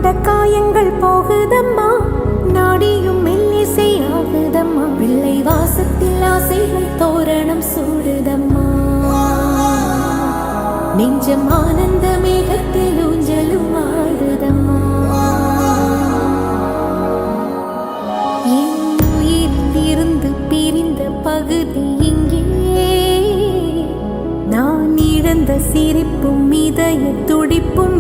கொண்ட காயங்கள் போகுதம்மா, நாடியும் மெல்லிசை ஆகுதம்மா, வெள்ளை வாசத்தில் ஆசைகள் தோரணம் சூடுதம்மா, நெஞ்சம் ஆனந்த மேகத்தில் ஊஞ்சலும் ஆடுதம்மா. என் உயிரிலிருந்து பிரிந்த பகுதி இங்கே, நான் இழந்த சிரிப்பும் இதய துடிப்பும்